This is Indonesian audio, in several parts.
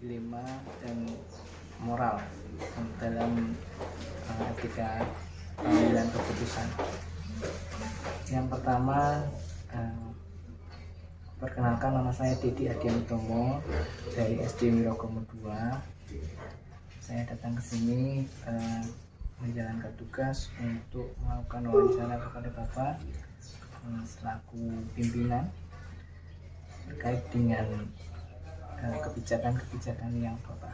dilema dan moral dalam etika pengambilan keputusan. Yang pertama, perkenalkan, nama saya Didi Adian Utomo dari SD Wirogomo 2. Saya datang ke sini menjalankan tugas untuk melakukan wawancara kepada Bapak selaku pimpinan terkait dengan kebijakan-kebijakan yang Bapak.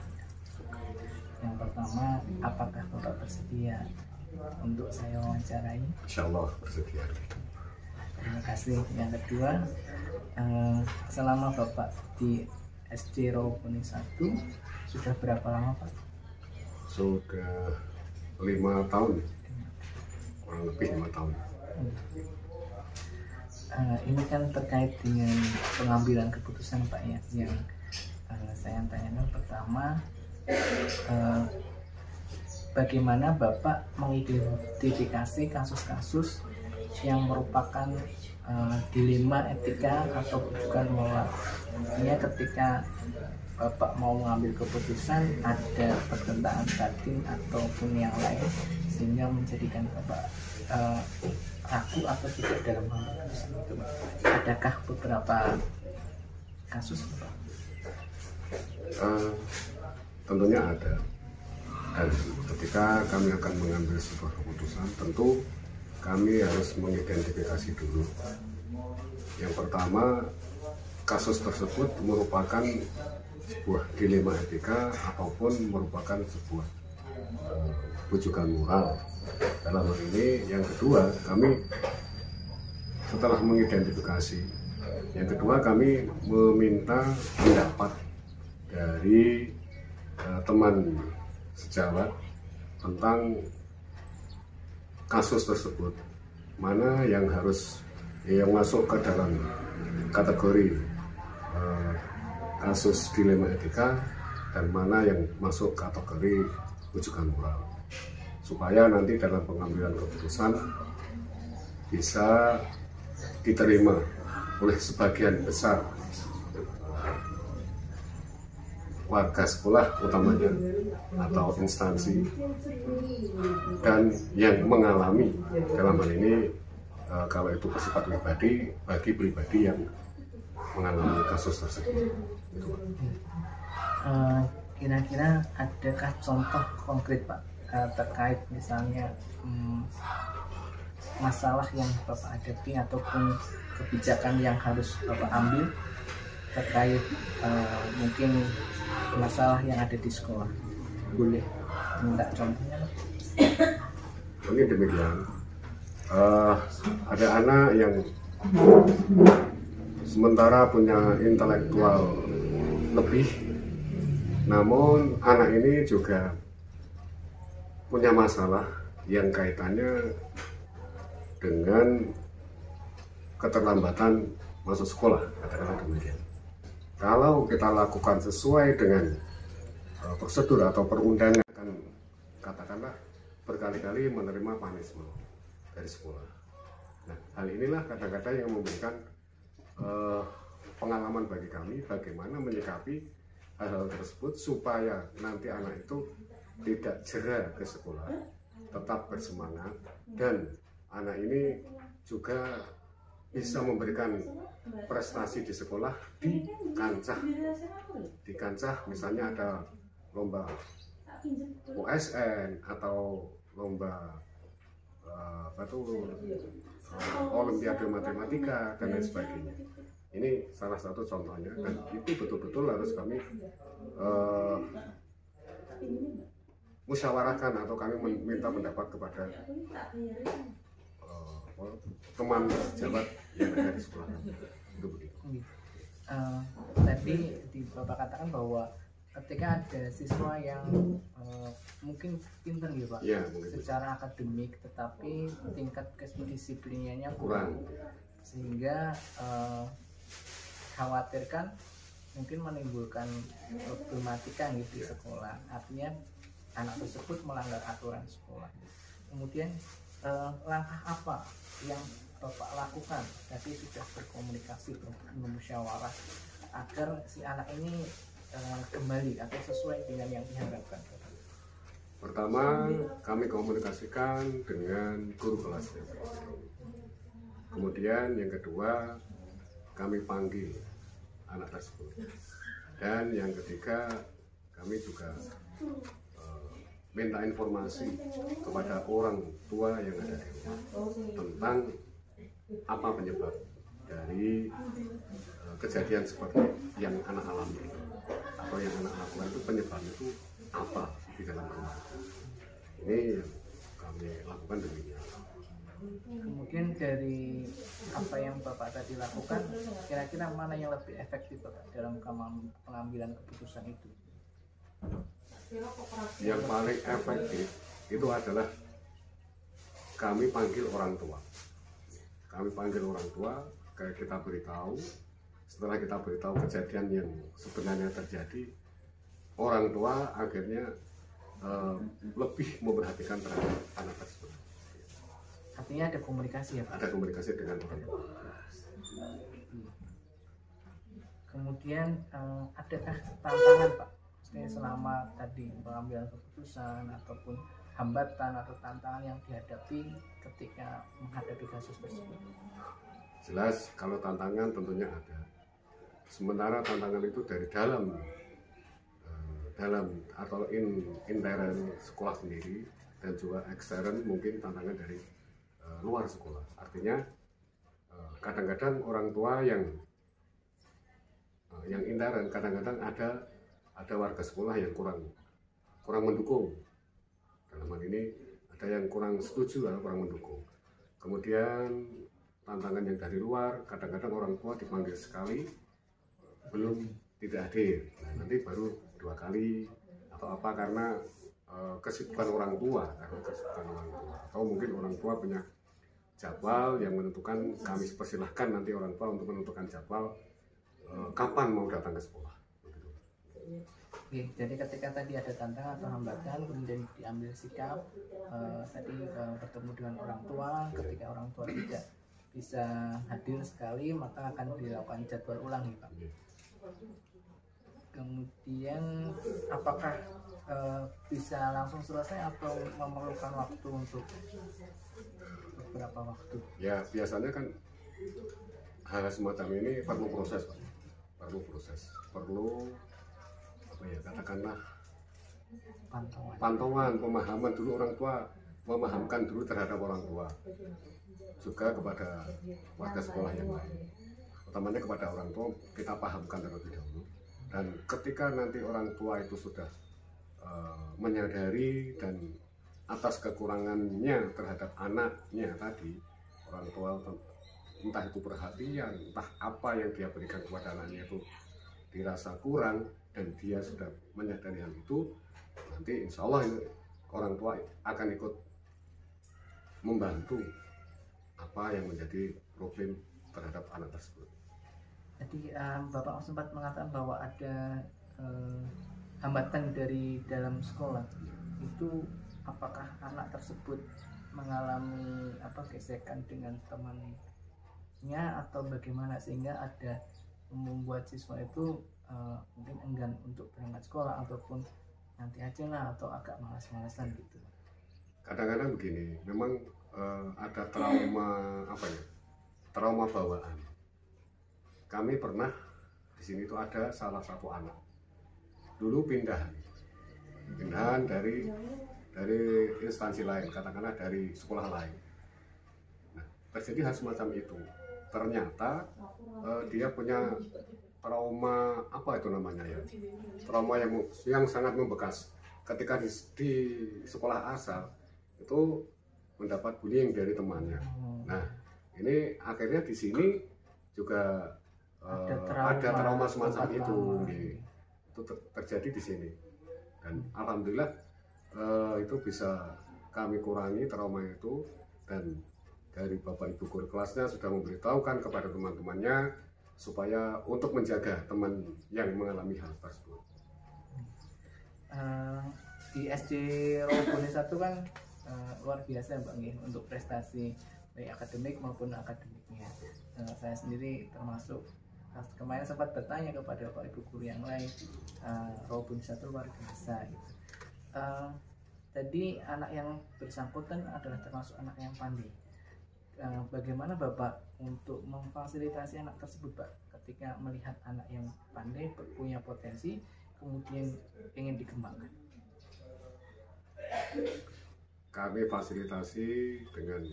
Yang pertama, apakah Bapak bersedia untuk saya wawancarai? Insya Allah bersedia. Terima kasih. Yang kedua, selama Bapak di SD Rawabungi 1 sudah berapa lama, Pak? Sudah 5 tahun, kurang lebih 5 tahun. Ini kan terkait dengan pengambilan keputusan, Pak, ya. Yang saya tanyakan pertama, bagaimana Bapak mengidentifikasi kasus-kasus yang merupakan dilema etika atau rujukan moral. Artinya ketika Bapak mau mengambil keputusan ada pertentangan batin ataupun yang lain sehingga menjadikan Bapak ragu atau tidak dalam mengambil keputusan itu, Pak. Adakah beberapa kasus, Pak? Tentunya ada. Dan ketika kami akan mengambil sebuah keputusan, tentu kami harus mengidentifikasi dulu. Yang pertama, kasus tersebut merupakan sebuah dilema etika ataupun merupakan sebuah rujukan moral. Dalam hal ini, yang kedua, kami setelah mengidentifikasi, yang kedua kami meminta pendapat dari teman sejawat tentang kasus tersebut, mana yang harus yang masuk ke dalam kategori kasus dilema etika dan mana yang masuk kategori rujukan moral, supaya nanti dalam pengambilan keputusan bisa diterima oleh sebagian besar warga sekolah utamanya atau instansi dan yang mengalami dalam hal ini kalau itu bersifat pribadi bagi pribadi yang mengalami kasus tersebut. Kira-kira adakah contoh konkret, Pak, terkait misalnya masalah yang Bapak hadapi ataupun kebijakan yang harus Bapak ambil terkait mungkin masalah yang ada di sekolah? Boleh minta contohnya? Ini demikian, ada anak yang sementara punya intelektual lebih, namun anak ini juga punya masalah yang kaitannya dengan keterlambatan masuk sekolah, katakanlah demikian. Kalau kita lakukan sesuai dengan prosedur atau perundangan, katakanlah berkali-kali menerima punishment dari sekolah. Nah, hal inilah kadang-kadang yang memberikan pengalaman bagi kami bagaimana menyikapi hal-hal tersebut supaya nanti anak itu tidak jera ke sekolah, tetap bersemangat, dan anak ini juga bisa memberikan prestasi di sekolah di kancah misalnya ada lomba OSN atau lomba Olimpiade Matematika dan lain sebagainya. Ini salah satu contohnya, dan itu betul-betul harus kami musyawarahkan atau kami meminta pendapat kepada teman sejawat yang ada di sekolah. Itu begitu. Tadi Bapak katakan bahwa ketika ada siswa yang mungkin pintar ya, Pak, ya, secara akademik, tetapi tingkat kedisiplinannya kurang, sehingga khawatirkan mungkin menimbulkan problematika gitu di sekolah. Artinya anak tersebut melanggar aturan sekolah. Kemudian langkah apa yang Bapak lakukan? Tadi sudah berkomunikasi, bermusyawarah agar si anak ini kembali atau sesuai dengan yang diharapkan? Pertama, kami komunikasikan dengan guru kelasnya. Kemudian yang kedua, kami panggil anak tersebut. Dan yang ketiga, kami juga minta informasi kepada orang tua yang ada di rumah tentang apa penyebab dari kejadian seperti yang anak alami itu, atau yang anak lakukan itu, penyebab itu apa di dalam rumah. Ini yang kami lakukan demikian. Kemudian dari apa yang Bapak tadi lakukan, kira-kira mana yang lebih efektif Bapak dalam pengambilan keputusan itu? Yang paling efektif itu adalah kami panggil orang tua. Kami panggil orang tua, kayak kita beritahu. Setelah kita beritahu kejadian yang sebenarnya terjadi, orang tua akhirnya lebih memperhatikan terhadap anak tersebut. Artinya ada komunikasi ya Pak? Ada komunikasi dengan orang tua. Kemudian adakah tantangan Pak? Maksudnya selama tadi pengambilan keputusan ataupun hambatan atau tantangan yang dihadapi ketika menghadapi kasus tersebut? Jelas kalau tantangan tentunya ada. Sementara tantangan itu dari dalam atau intern sekolah sendiri, dan juga ekstern, mungkin tantangan dari luar sekolah. Artinya kadang-kadang orang tua yang intern, kadang-kadang ada warga sekolah yang kurang mendukung. Dalam hal ini ada yang kurang setuju atau kurang mendukung. Kemudian tantangan yang dari luar, kadang-kadang orang tua dipanggil sekali belum tidak hadir. Nah, nanti baru 2 kali atau apa, karena kesibukan orang tua, atau mungkin orang tua punya jadwal yang menentukan. Kami persilahkan nanti orang tua untuk menentukan jadwal kapan mau datang ke sekolah. Oke, jadi ketika tadi ada tantangan atau hambatan, kemudian diambil sikap, tadi bertemu dengan orang tua. Ketika orang tua tidak bisa hadir sekali, maka akan dilakukan jadwal ulang ya Pak. Kemudian apakah bisa langsung selesai atau memerlukan waktu untuk beberapa waktu? Ya, biasanya kan hal semacam ini perlu proses, Pak. Perlu apa ya, katakanlah pantauan, pemahaman dulu. Orang tua memahamkan dulu terhadap orang tua, juga kepada warga sekolah yang lain. Utamanya kepada orang tua kita pahamkan terlebih dahulu, dan ketika nanti orang tua itu sudah menyadari dan atas kekurangannya terhadap anaknya tadi, orang tua entah itu perhatian, entah apa yang dia berikan kepada anaknya itu dirasa kurang, dan dia sudah menyadari hal itu, nanti insya Allah ini orang tua akan ikut membantu apa yang menjadi problem terhadap anak tersebut. Jadi Bapak sempat mengatakan bahwa ada hambatan dari dalam sekolah. Itu apakah anak tersebut mengalami gesekan dengan temannya atau bagaimana, sehingga ada membuat siswa itu mungkin enggan untuk berangkat sekolah, ataupun nanti aja lah, atau agak malas-malasan gitu? Kadang-kadang begini, memang ada trauma bawaan. Kami pernah di sini tuh ada salah satu anak dulu pindahan dari instansi lain, katakanlah dari sekolah lain. Nah, terjadi hal semacam itu. Ternyata dia punya trauma, apa itu namanya ya, trauma yang sangat membekas. Ketika di sekolah asal itu mendapat bullying dari temannya. Nah, ini akhirnya di sini juga ada trauma semacam itu terjadi di sini, dan alhamdulillah itu bisa kami kurangi trauma itu, dan dari Bapak Ibu guru kelasnya sudah memberitahukan kepada teman-temannya supaya untuk menjaga teman yang mengalami hal tersebut. Di SD Rawabone 1 kan luar biasa Mbak Nggih untuk prestasi baik akademik maupun akademiknya. Saya sendiri termasuk kemarin sempat bertanya kepada Bapak Ibu guru yang lain, Robin satu luar biasa gitu. Tadi anak yang bersangkutan adalah termasuk anak yang pandai. Bagaimana Bapak untuk memfasilitasi anak tersebut, Pak, ketika melihat anak yang pandai, punya potensi, kemudian ingin dikembangkan? Kami fasilitasi dengan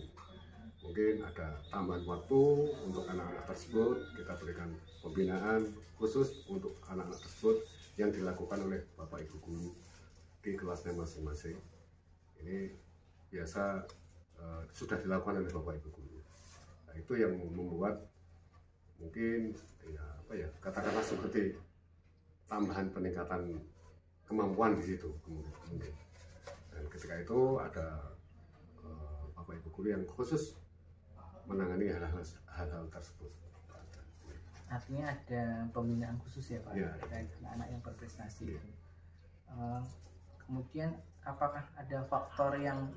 mungkin ada tambahan waktu untuk anak-anak tersebut. Kita berikan pembinaan khusus untuk anak-anak tersebut yang dilakukan oleh Bapak Ibu guru di kelasnya masing-masing. Ini biasa sudah dilakukan oleh Bapak Ibu guru. Nah, itu yang membuat mungkin katakanlah seperti tambahan peningkatan kemampuan di situ mungkin. Dan ketika itu ada Bapak Ibu guru yang khusus menangani hal-hal tersebut. Artinya ada pembinaan khusus ya Pak, ya, terkait anak-anak yang berprestasi itu. Kemudian apakah ada faktor yang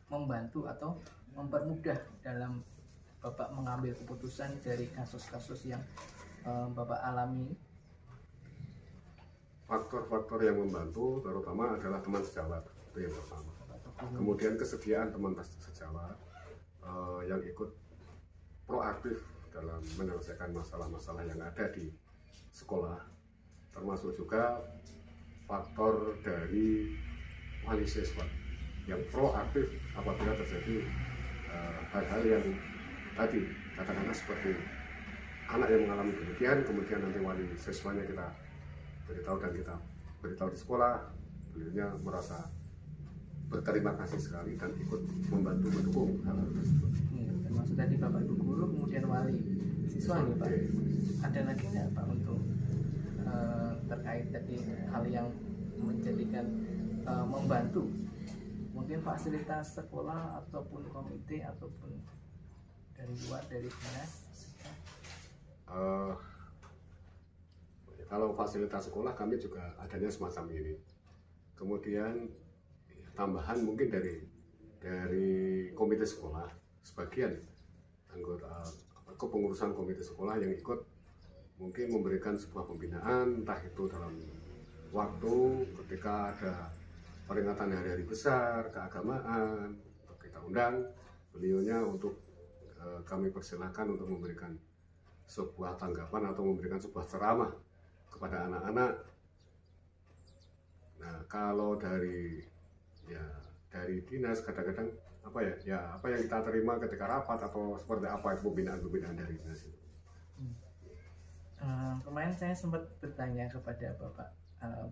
membantu atau mempermudah dalam Bapak mengambil keputusan dari kasus-kasus yang Bapak alami? Faktor-faktor yang membantu terutama adalah teman sejawat, itu yang pertama. Kemudian kesediaan teman sejawat yang ikut proaktif dalam menyelesaikan masalah-masalah yang ada di sekolah, termasuk juga faktor dari wali siswa yang proaktif apabila terjadi hal-hal yang tadi katakanlah seperti anak yang mengalami demikian, kemudian nanti wali siswanya kita beritahu dan kita beritahu di sekolah, beliaunya merasa berterima kasih sekali dan ikut membantu mendukung hal-hal tersebut. Termasuk tadi Bapak Ibu guru, kemudian wali siswa nih Pak. Ada lagi nggak Pak untuk terkait tadi hal yang menjadikan membantu mungkin fasilitas sekolah ataupun komite ataupun dari luar dari dinas? Kalau fasilitas sekolah kami juga adanya semacam ini. Kemudian tambahan mungkin dari komite sekolah, sebagian anggota kepengurusan komite sekolah yang ikut mungkin memberikan sebuah pembinaan, entah itu dalam waktu ketika ada peringatan hari-hari besar keagamaan, kita undang beliaunya untuk kami persilahkan untuk memberikan sebuah tanggapan atau memberikan sebuah ceramah kepada anak-anak. Nah, kalau dari dinas kadang-kadang apa yang kita terima ketika rapat atau seperti apa pembinaan dari dinas itu. Kemarin saya sempat bertanya kepada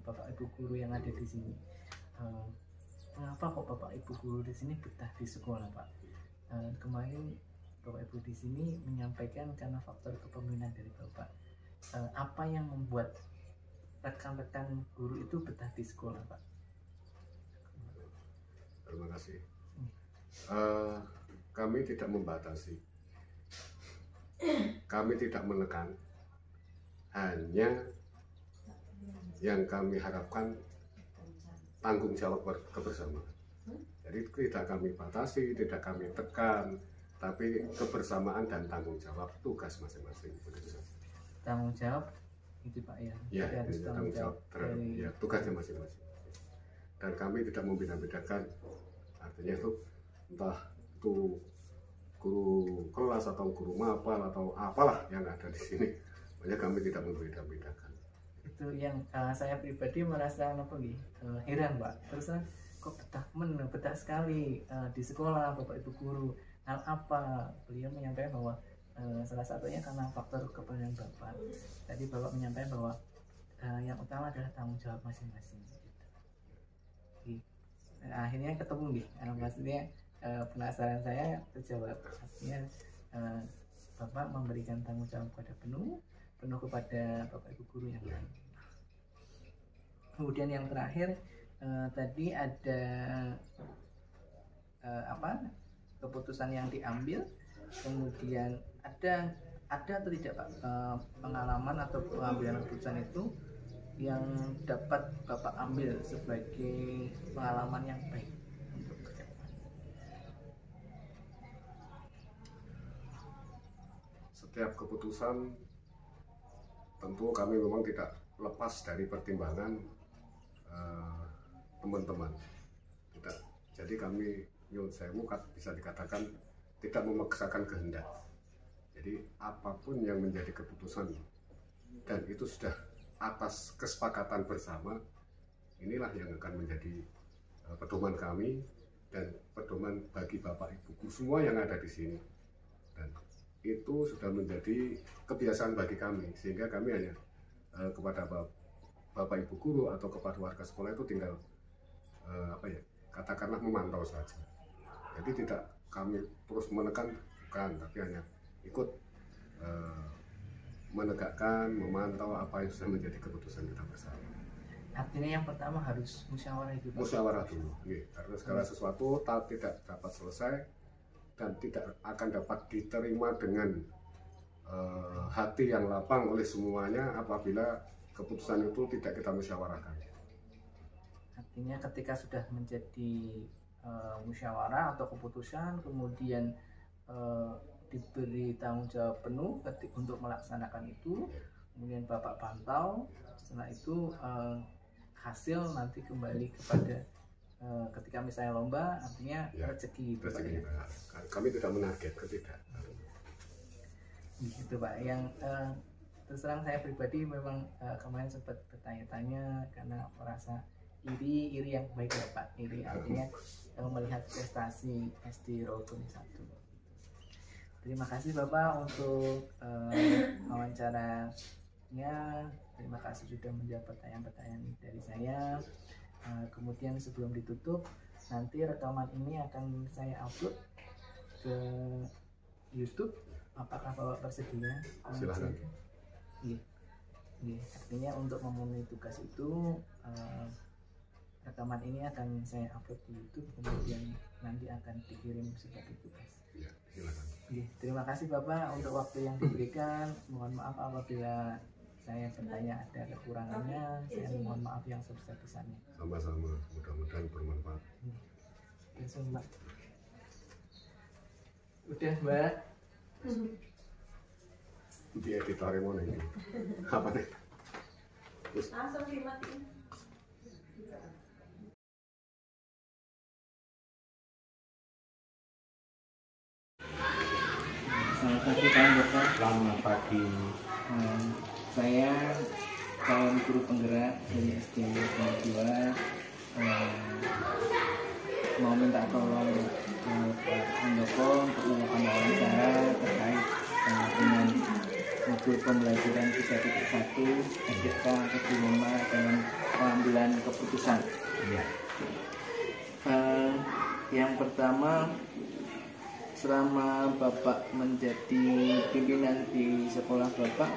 Bapak Ibu guru yang ada di sini, mengapa kok Bapak Ibu guru di sini betah di sekolah Pak? Kemarin Bapak Ibu di sini menyampaikan karena faktor kepemimpinan dari Bapak. Apa yang membuat rekan-rekan guru itu betah di sekolah Pak? Terima kasih. Kami tidak membatasi, kami tidak menekan, hanya yang kami harapkan tanggung jawab kebersamaan. Jadi tidak kami batasi, tidak kami tekan, tapi kebersamaan dan tanggung jawab tugas masing-masing. Tanggung jawab itu Pak ya? Ya, tanggung jawab dari tugasnya masing-masing. Dan kami tidak membeda-bedakan, artinya itu entah itu guru kelas atau guru mapal atau apalah yang ada di sini. Makanya kami tidak membeda-bedakan. Itu yang saya pribadi merasa heran Pak. Terus kok betah sekali di sekolah Bapak Ibu guru. Hal apa? Beliau menyampaikan bahwa salah satunya karena faktor kepedulian Bapak. Tadi Bapak menyampaikan bahwa yang utama adalah tanggung jawab masing-masing. Akhirnya ketemu nih, maksudnya penasaran saya terjawab. Artinya Bapak memberikan tanggung jawab penuh kepada Bapak Ibu guru yang lain. Kemudian yang terakhir tadi ada keputusan yang diambil, kemudian ada atau tidak Pak pengalaman atau pengambilan keputusan itu yang dapat Bapak ambil sebagai pengalaman yang baik untuk ke depan? Setiap keputusan tentu kami memang tidak lepas dari pertimbangan teman-teman. Tidak. Jadi kami nyun sewu bisa dikatakan tidak memaksakan kehendak. Jadi apapun yang menjadi keputusan dan itu sudah atas kesepakatan bersama, inilah yang akan menjadi pedoman kami dan pedoman bagi Bapak Ibuku semua yang ada di sini. Dan itu sudah menjadi kebiasaan bagi kami, sehingga kami hanya kepada Bapak Ibu guru atau kepada warga sekolah itu tinggal katakanlah memantau saja. Jadi tidak kami terus menekan, bukan, tapi hanya ikut menegakkan, memantau apa yang sudah menjadi keputusan kita bersama. Artinya yang pertama harus musyawarah itu, Pak? Musyawarah dulu, karena segala sesuatu tidak dapat selesai dan tidak akan dapat diterima dengan hati yang lapang oleh semuanya apabila keputusan itu tidak kita musyawarahkan. Artinya ketika sudah menjadi musyawarah atau keputusan, kemudian diberi tanggung jawab penuh untuk melaksanakan itu, kemudian Bapak pantau, setelah itu hasil nanti kembali kepada ketika misalnya lomba, artinya ya, rezeki itu, rezeki, Pak. Kami tidak menarget, tidak. Gitu, Pak. Yang terus terang saya pribadi memang kemarin sempat bertanya-tanya karena merasa iri yang baik ya, Pak. Iri artinya melihat prestasi SD Rogun 1. Terima kasih Bapak untuk wawancaranya. Terima kasih sudah menjawab pertanyaan-pertanyaan dari saya. Kemudian sebelum ditutup, nanti rekaman ini akan saya upload ke YouTube. Apakah Bapak bersedia? Silakan. Iya. Artinya untuk memenuhi tugas itu, rekaman ini akan saya upload di YouTube, kemudian nanti akan dikirim sebagai tugas. Iya, silakan. Terima kasih Bapak untuk waktu yang diberikan. Mohon maaf apabila saya bertanya ada kekurangannya. Saya mohon maaf yang sebesar-besarnya. Sama-sama, mudah-mudahan bermanfaat. Terus Mbak. Udah Mbak. Di editornya mana ini? Apa nih? Terus. Langsung dimatiin. Selamat pagi Pak Bapak. Selamat pagi. Saya kawan guru penggerak dari SD 2 mau minta tolong Pak Handoko untuk melakukan wawancara terkait dengan modul pembelajaran 3.1 SDK kelima dalam pengambilan keputusan. Ya. Yang pertama, selama Bapak menjadi pimpinan di sekolah Bapak,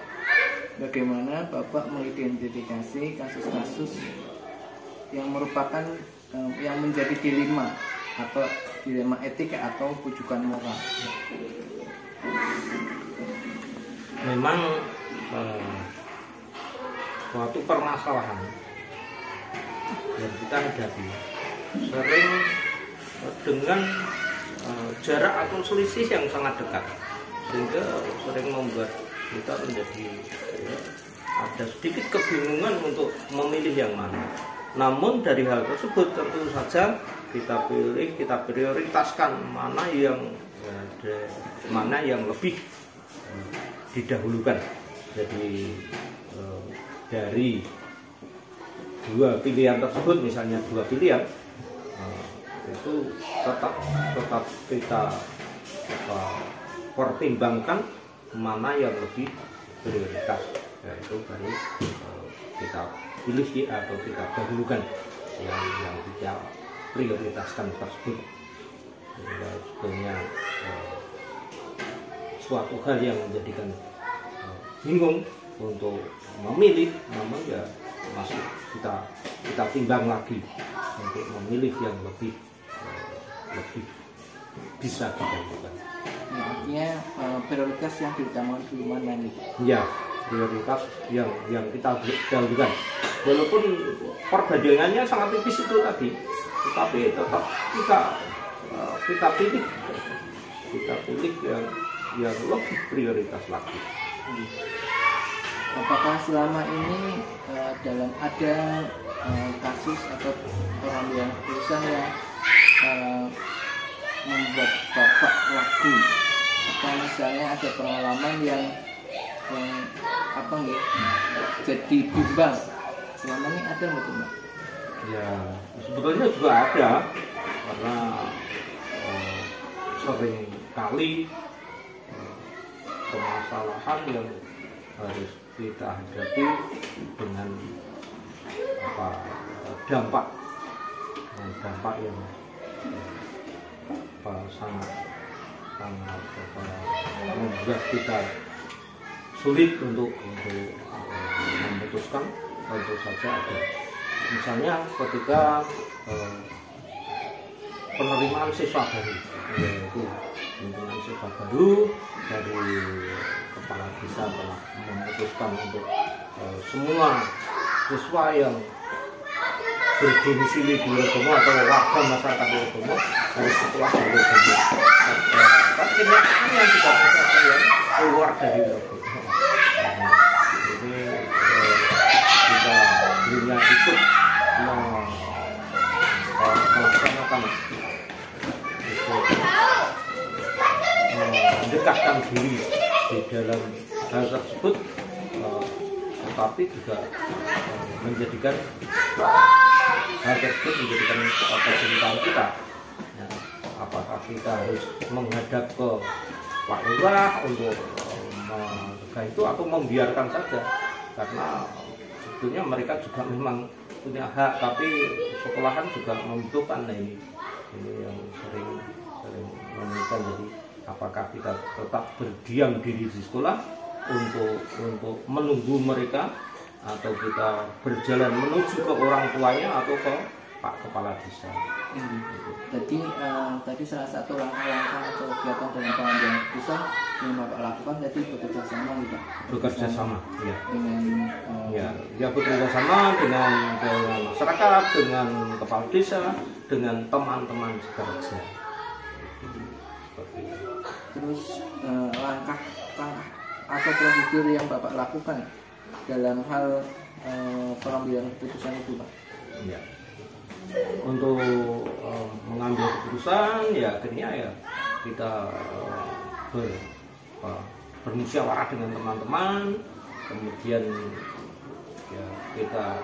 bagaimana Bapak mengidentifikasi kasus-kasus yang merupakan yang menjadi dilema atau dilema etika atau rujukan moral? Memang suatu permasalahan yang kita hadapi sering dengan jarak atau selisih yang sangat dekat, sehingga sering membuat kita menjadi ada sedikit kebingungan untuk memilih yang mana. Namun dari hal tersebut tentu saja kita prioritaskan mana yang lebih didahulukan. Jadi dari dua pilihan tersebut, misalnya dua pilihan itu tetap kita pertimbangkan mana yang lebih prioritas, yaitu baru kita pilih atau kita dahulukan yang kita prioritaskan tersebut. Sebetulnya suatu hal yang menjadikan bingung untuk memilih, namun ya masih kita timbang lagi untuk memilih yang lebih bisa didahulukan. Ya, artinya prioritas yang diutamakan dulu mana nih? Ya, prioritas yang kita dahulukan. Walaupun perbandingannya sangat tipis itu tadi, tetapi tetap kita pilih yang lebih prioritas lagi. apakah selama ini dalam ada kasus atau pengambilan keputusan yang membuat Bapak ragu, atau misalnya ada pengalaman yang apa nggih jadi bimbang selama ini, ada nggak tuh Mbak? Ya sebetulnya juga ada, karena sering kali permasalahan yang harus kita hadapi dengan dampak yang sangat membuat kita sulit untuk memutuskan. Tentu saja ada, misalnya ketika penerimaan siswa baru, yaitu pimpinan siswa baru dari kepala desa telah memutuskan untuk semua siswa yang berdomisili di Wirodomo atau warga masyarakat Wirodomo harus sekolah di Wirodomo. Akhirnya yang tidak bisa keluar dari Wirodomo. Ini kita dirinya ikut melaksanakan mendekatkan diri di dalam hal tersebut, tetapi juga menjadikan hal tersebut menjadikan kesulitan kita. Nah, apakah kita harus menghadap ke Pak Lurah untuk mencegah itu atau membiarkan saja, karena sebetulnya mereka juga memang punya hak, tapi sekolahan juga membutuhkan. Nah, ini yang sering menemukan. Jadi apakah kita tetap berdiam diri di sekolah untuk menunggu mereka, atau kita berjalan menuju ke orang tuanya atau ke Pak Kepala Desa. Jadi tadi salah satu langkah-langkah atau kegiatan dalam pengambilan keputusan yang Bapak lakukan tadi bekerja sama, Pak. Bekerja sama, ya. Dengan bekerja sama dengan masyarakat, dengan kepala desa, dengan teman-teman sekerja. Terus langkah atau prosedur yang Bapak lakukan dalam hal pengambilan keputusan itu, Pak? Ya. Untuk mengambil keputusan, ya akhirnya ya kita bermusyawarah dengan teman-teman, kemudian ya kita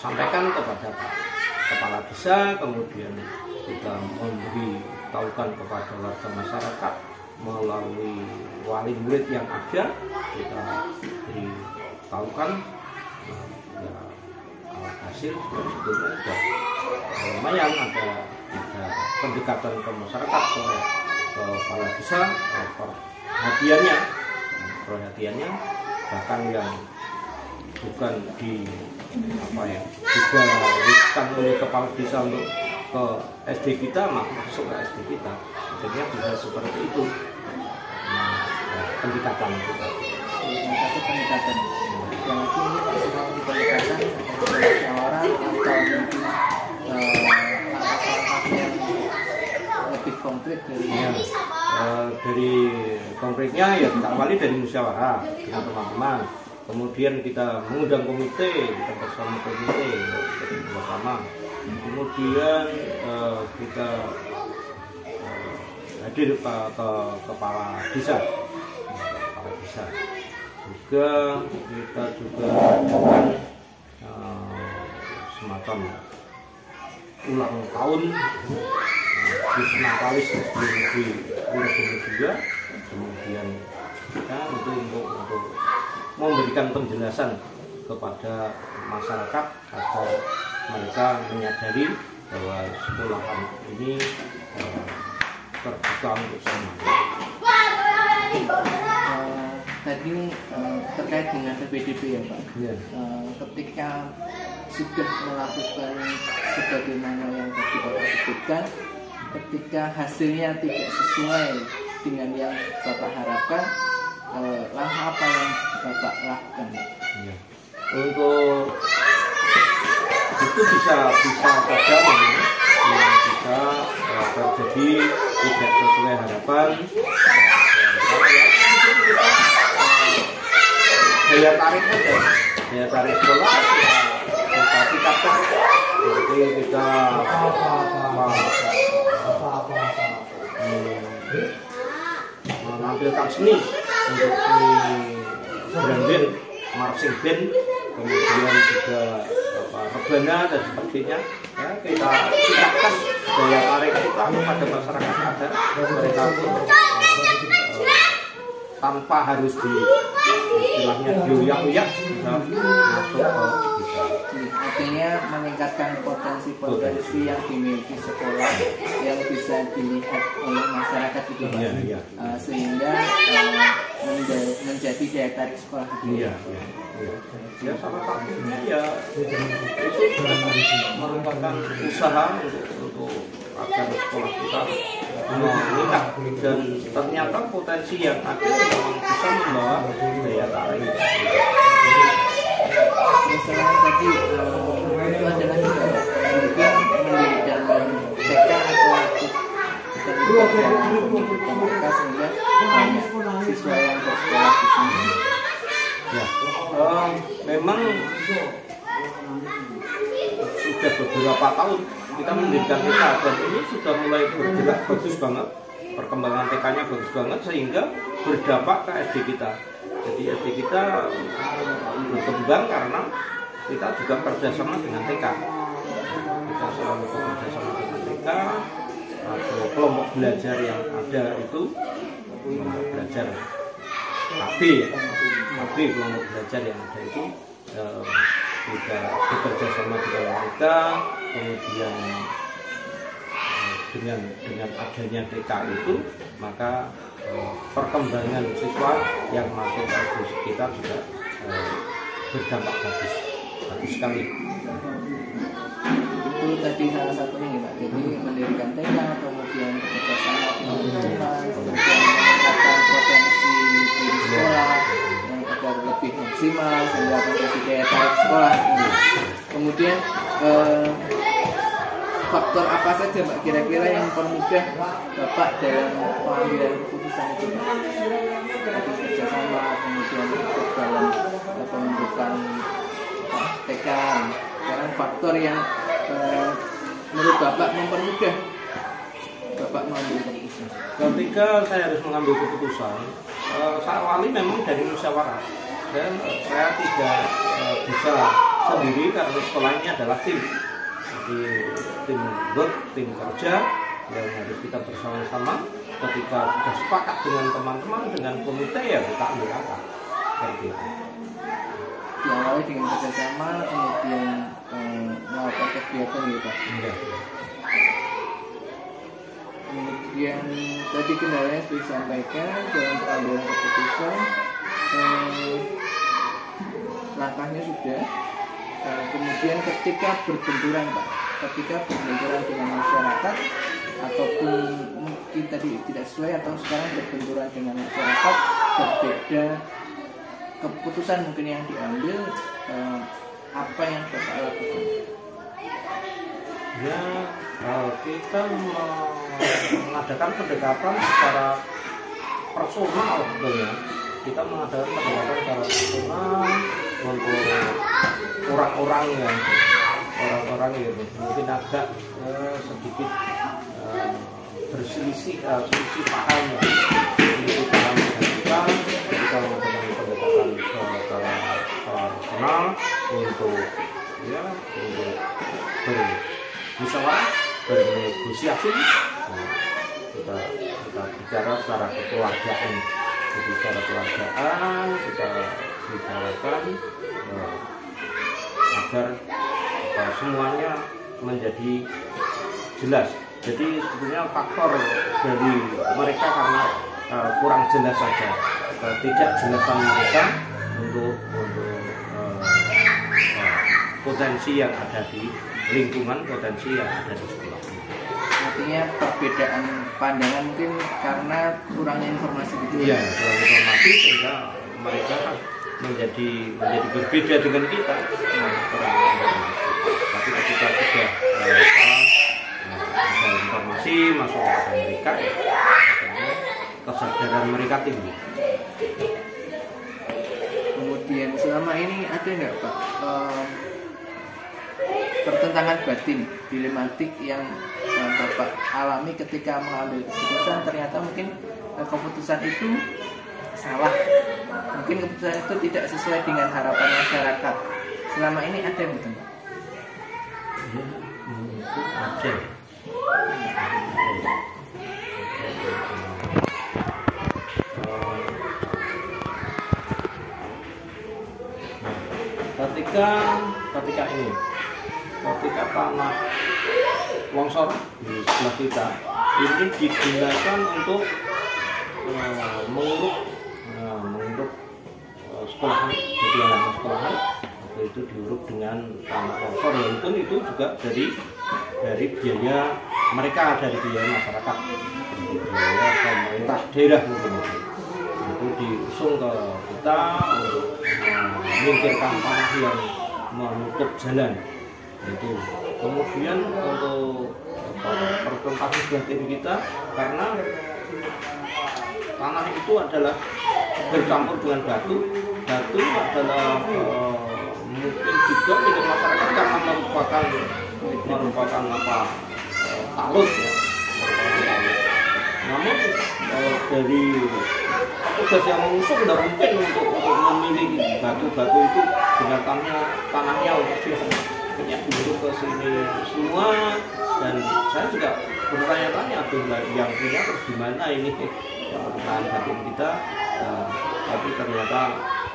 sampaikan kepada Pak Kepala Desa, kemudian kita memberitahukan kepada warga masyarakat melalui wali murid yang ada, kita beritahukan ya hasil sebetulnya sudah lumayan, ada pendekatan ke masyarakat, ke kepala desa, perhatiannya bahkan yang bukan digariskan oleh kepala desa untuk ke SD kita, masuk ke SD kita, akhirnya bisa seperti itu. Pendekatan itu satu pendekatan yang lagi ini Pak, sedang di pendekatan musyawarah atau mungkin yang lebih konkret dari konkretnya ya kita awali dari musyawarah dengan teman-teman, kemudian kita mengundang komite, kita bersama komite bersama, kemudian kita hadir ke kepala desa. Juga kita melakukan semacam ulang tahun Natalis di Wirodomo juga, kemudian kita untuk memberikan penjelasan kepada masyarakat agar mereka menyadari bahwa sekolahan ini terbuka untuk semuanya. Tadi terkait dengan PPDB ya Pak, ketika sudah melakukan sebagaimana yang tadi Bapak sebutkan, ketika hasilnya tidak sesuai dengan yang Bapak harapkan, langkah apa yang Bapak lakukan? Untuk itu bisa saja bisa terjadi tidak sesuai harapan. Hal daya tarik aja, daya tarik sekolah kita tingkatkan. Jadi kita menampilkan seni untuk seni drum band, marching band, kemudian juga rebana dan sebagainya. Ya, kita tingkatkan daya tarik kita kepada masyarakat agar mereka pun tanpa harus istilahnya diuyak-uyak bisa masuk ke kita. Artinya meningkatkan potensi-potensi yang dimiliki sekolah yang bisa dilihat oleh masyarakat itu, Iya, iya. Sehingga menjadi daya tarik sekolah itu. Iya, iya, iya. Ya salah satunya ya itu merupakan usaha untuk agar sekolah kita meningkat, dan ternyata potensi yang ada memang bisa membawa daya tarik. Misalnya tadi itu adalah juga mungkin mendirikan TK atau TK sehingga banyak siswa yang bersekolah di sini. Ya, memang sudah beberapa tahun kita mendirikan TK dan ini sudah mulai bergerak bagus banget, perkembangan TK-nya bagus banget sehingga berdampak ke SD kita. Jadi SD kita berkembang karena kita juga kerjasama dengan TK. Kita selalu bekerjasama dengan TK atau kelompok belajar yang ada itu, kelompok belajar KB, kelompok belajar yang ada itu kita bekerja sama dengan mereka. Kemudian dengan adanya TK itu, maka perkembangan siswa yang masuk ke SD kita juga berdampak bagus sekali. Itu tadi salah satunya ya Pak. Jadi mendirikan TK, kemudian bekerjasama dengan teman, kemudian meningkatkan potensi di sekolah yang agar lebih maksimal sehingga potensi daya tarik sekolah. Kemudian faktor apa saja Pak kira-kira yang mempermudah Bapak dalam pengambilan keputusan itu? Tadi kerjasama, kemudian ikut dalam pembentukan TK. Sekarang faktor yang menurut Bapak mempermudah Bapak mengambil keputusan. Ketika saya harus mengambil keputusan, saya awali memang dari musyawarah. Dan saya tidak bisa sendiri karena sekolah ini adalah tim. Jadi tim work, tim kerja yang harus kita bersama-sama. Ketika sudah sepakat dengan teman-teman, dengan komite, ya kita ambil langkah. Seperti itu. Diawali dengan kerjasama, kemudian melakukan kegiatan gitu Pak. Kemudian tadi kendalanya sudah disampaikan dalam pengambilan keputusan, langkahnya sudah. Kemudian ketika berbenturan Pak, dengan masyarakat ataupun mungkin tadi tidak sesuai atau sekarang berbenturan dengan masyarakat, berbeda keputusan mungkin yang diambil, apa yang Bapak lakukan? Ya, kita mengadakan pendekatan secara personal sebetulnya. Kita mengadakan pendekatan secara personal untuk orang-orang yang mungkin agak sedikit berselisih paham dalam kita mengadakan pendekatan secara personal untuk bermusyawarah, bernegosiasi. Kita bicara secara kekeluargaan. Jadi secara keluargaan kita bicarakan agar semuanya menjadi jelas. Jadi sebetulnya faktor dari mereka karena kurang jelas saja, tidak jelasan mereka untuk potensi yang ada di lingkungan, potensi yang ada di sekolah. Artinya perbedaan pandangan mungkin karena kurangnya informasi gitu. Iya, kurang informasi sehingga mereka menjadi berbeda dengan kita. Kurang informasi. Tapi ketika sudah ada informasi masuk kepada mereka, ya, kesadaran mereka tinggi. Kemudian Kemudian selama ini ada nggak Pak pertentangan batin, dilematik yang Bapak alami ketika mengambil keputusan, ternyata mungkin keputusan itu salah, mungkin keputusan itu tidak sesuai dengan harapan masyarakat. Selama ini ada betul Pak? Ada. Ketika tanah longsor di sebelah kita ini digunakan untuk menguruk sekolahan, jadi halaman sekolahan itu diuruk dengan tanah longsor, walaupun itu juga dari biaya mereka, dari biaya masyarakat, dari biaya pemerintah daerah mungkin itu diusung ke kita untuk menyingkirkan tanah yang menutup jalan itu. Kemudian untuk pertentangan batin kita karena tanah itu adalah bercampur dengan batu adalah mungkin juga milik masyarakat karena merupakan talus ya. Namun dari tugas yang mengusung tidak mungkin untuk memilih batu-batu itu dengan tanahnya untuk punya duduk ke sini semua, dan saya juga bertanya-tanya yang punya terus gimana ini pertentangan batin kita, tapi ternyata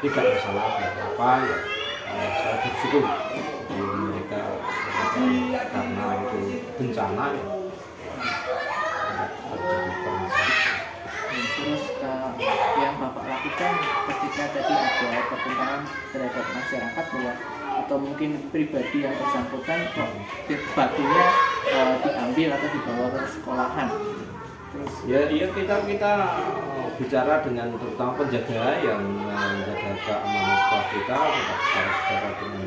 tidak masalah apa ya. Saya bersyukur mereka karena itu bencana ya. Terus yang Bapak lakukan ketika tadi ada pertentangan terhadap masyarakat bahwa atau mungkin pribadi yang bersangkutan kok batunya diambil atau dibawa ke sekolahan, terus ya kita bicara dengan terutama penjaga yang menjaga keamanan sekolah kita bicara dengan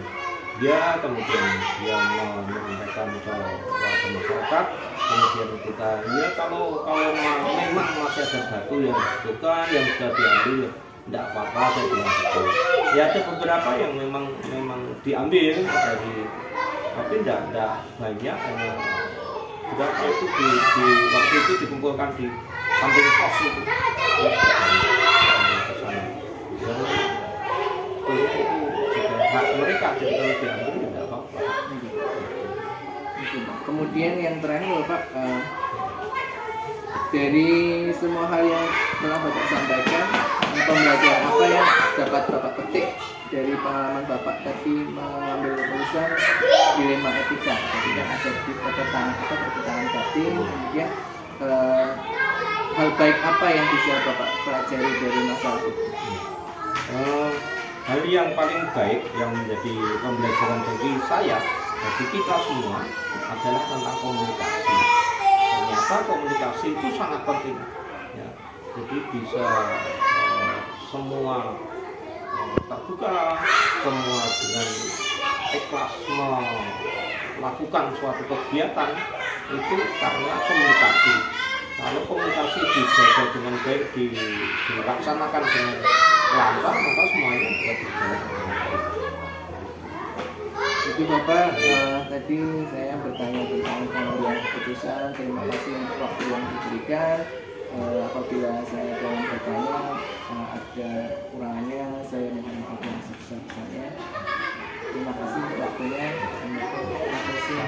dia, kemudian dia menyampaikan ke warga masyarakat, kemudian kita ya kalau memang masih ada batu yang dibutuhkan yang sudah diambil tidak apa-apa, saya bilang gitu. Ya ada beberapa yang memang diambil dari, tapi tidak banyak. Berapa itu di waktu itu dikumpulkan di samping pos itu. Hak mereka, jadi kalau diambil tidak apa-apa. Kemudian yang terakhir Bapak, dari semua hal yang telah Bapak sampaikan, pembelajaran apa yang dapat Bapak petik dari pengalaman Bapak tadi mengambil keputusan dilema etika, ketika ada di pertentangan batin, kemudian hal baik apa yang bisa Bapak pelajari dari masalah itu? Hal yang paling baik yang menjadi pembelajaran bagi saya, bagi kita semua adalah tentang komunikasi. Ternyata komunikasi itu sangat penting ya. Jadi bisa semua terbuka, semua dengan ikhlas melakukan suatu kegiatan itu karena komunikasi. Kalau komunikasi dijaga dengan baik, dilaksanakan dengan lancar, maka semuanya bisa berjalan dengan baik. Jadi Bapak, tadi saya bertanya tentang pengambilan keputusan. Terima kasih untuk waktu yang diberikan. Apabila saya dalam bertanya ada kurangannya, saya mohon maaf yang sebesar-besarnya. Terima kasih untuk waktunya. Terima kasih.